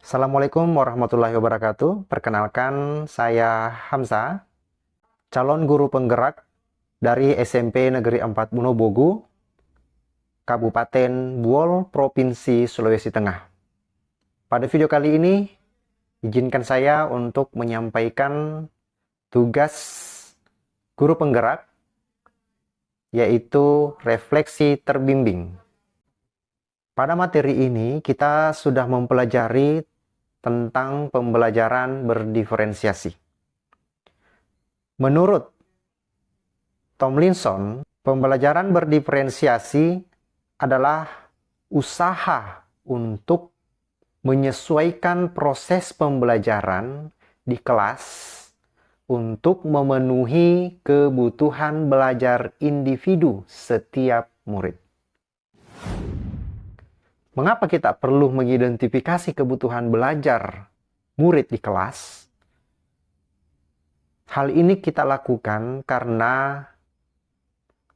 Assalamualaikum warahmatullahi wabarakatuh. Perkenalkan, saya Hamza, calon guru penggerak dari SMP Negeri 4 Bunobogu, Kabupaten Buol, Provinsi Sulawesi Tengah. Pada video kali ini, izinkan saya untuk menyampaikan tugas guru penggerak, yaitu refleksi terbimbing. Pada materi ini, kita sudah mempelajari tentang pembelajaran berdiferensiasi. Menurut Tomlinson, pembelajaran berdiferensiasi adalah usaha untuk menyesuaikan proses pembelajaran di kelas untuk memenuhi kebutuhan belajar individu setiap murid. Mengapa kita perlu mengidentifikasi kebutuhan belajar murid di kelas? Hal ini kita lakukan karena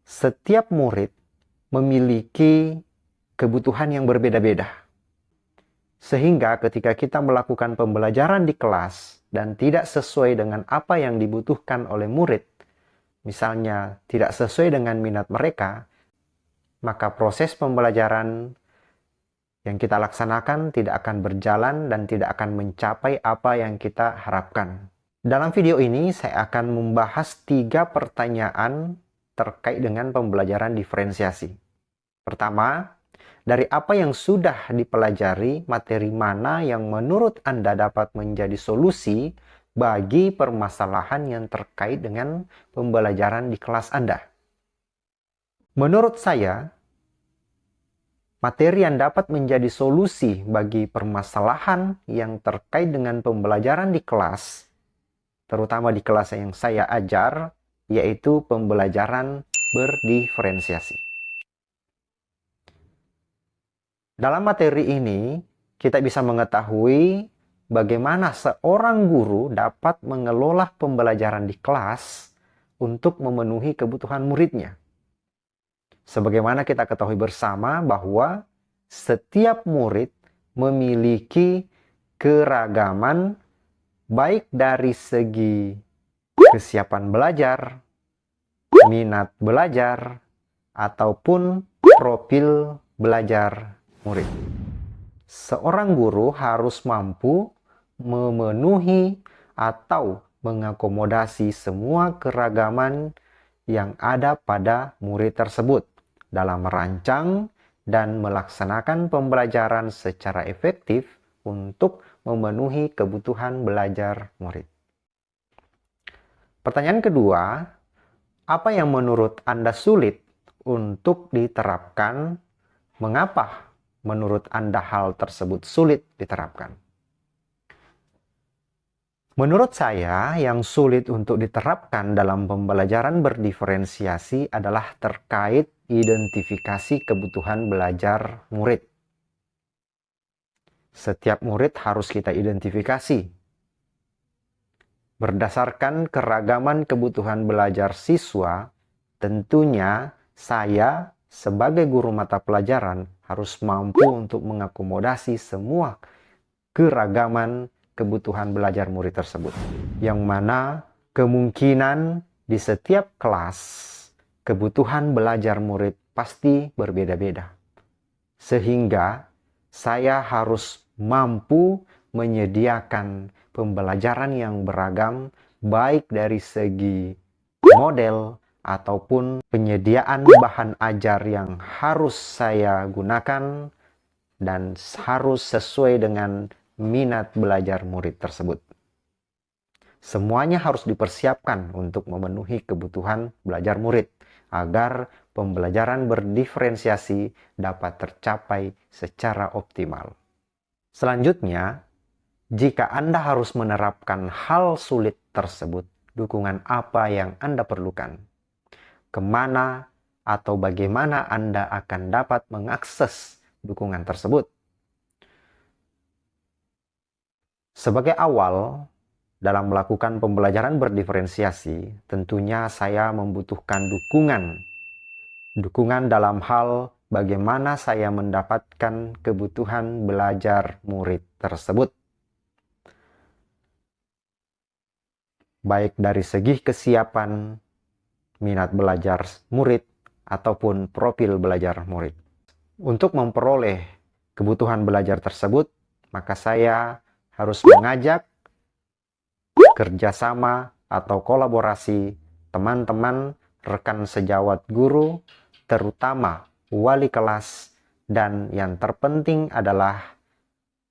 setiap murid memiliki kebutuhan yang berbeda-beda. Sehingga ketika kita melakukan pembelajaran di kelas dan tidak sesuai dengan apa yang dibutuhkan oleh murid, misalnya tidak sesuai dengan minat mereka, maka proses pembelajaran yang kita laksanakan tidak akan berjalan dan tidak akan mencapai apa yang kita harapkan. Dalam video ini, saya akan membahas 3 pertanyaan terkait dengan pembelajaran diferensiasi. Pertama, dari apa yang sudah dipelajari, materi mana yang menurut Anda dapat menjadi solusi bagi permasalahan yang terkait dengan pembelajaran di kelas Anda? Menurut saya, materi yang dapat menjadi solusi bagi permasalahan yang terkait dengan pembelajaran di kelas, terutama di kelas yang saya ajar, yaitu pembelajaran berdiferensiasi. Dalam materi ini, kita bisa mengetahui bagaimana seorang guru dapat mengelola pembelajaran di kelas untuk memenuhi kebutuhan muridnya. Sebagaimana kita ketahui bersama bahwa setiap murid memiliki keragaman baik dari segi kesiapan belajar, minat belajar, ataupun profil belajar murid. Seorang guru harus mampu memenuhi atau mengakomodasi semua keragaman yang ada pada murid tersebut dalam merancang dan melaksanakan pembelajaran secara efektif untuk memenuhi kebutuhan belajar murid. Pertanyaan kedua, apa yang menurut Anda sulit untuk diterapkan? Mengapa menurut Anda hal tersebut sulit diterapkan? Menurut saya, yang sulit untuk diterapkan dalam pembelajaran berdiferensiasi adalah terkait identifikasi kebutuhan belajar murid. Setiap murid harus kita identifikasi. Berdasarkan keragaman kebutuhan belajar siswa, tentunya saya sebagai guru mata pelajaran harus mampu untuk mengakomodasi semua keragaman kebutuhan belajar murid tersebut. Yang mana kemungkinan di setiap kelas kebutuhan belajar murid pasti berbeda-beda. Sehingga saya harus mampu menyediakan pembelajaran yang beragam baik dari segi model ataupun penyediaan bahan ajar yang harus saya gunakan dan harus sesuai dengan minat belajar murid tersebut. Semuanya harus dipersiapkan untuk memenuhi kebutuhan belajar murid agar pembelajaran berdiferensiasi dapat tercapai secara optimal. Selanjutnya, jika Anda harus menerapkan hal sulit tersebut, dukungan apa yang Anda perlukan? Kemana atau bagaimana Anda akan dapat mengakses dukungan tersebut? Sebagai awal, dalam melakukan pembelajaran berdiferensiasi, tentunya saya membutuhkan dukungan. Dukungan dalam hal bagaimana saya mendapatkan kebutuhan belajar murid tersebut. baik dari segi kesiapan minat belajar murid ataupun profil belajar murid. Untuk memperoleh kebutuhan belajar tersebut, maka saya harus mengajak kerjasama atau kolaborasi teman-teman, rekan sejawat guru, terutama wali kelas, dan yang terpenting adalah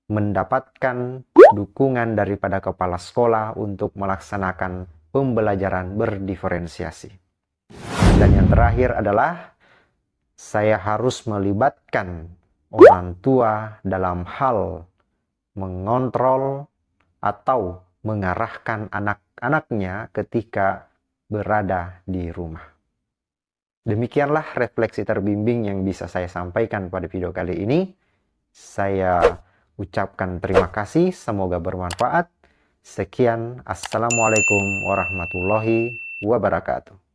mendapatkan dukungan daripada kepala sekolah untuk melaksanakan pembelajaran berdiferensiasi. Dan yang terakhir adalah saya harus melibatkan orang tua dalam hal mengontrol atau mengarahkan anak-anaknya ketika berada di rumah. Demikianlah refleksi terbimbing yang bisa saya sampaikan pada video kali ini. Saya ucapkan terima kasih, semoga bermanfaat. Sekian, Assalamualaikum warahmatullahi wabarakatuh.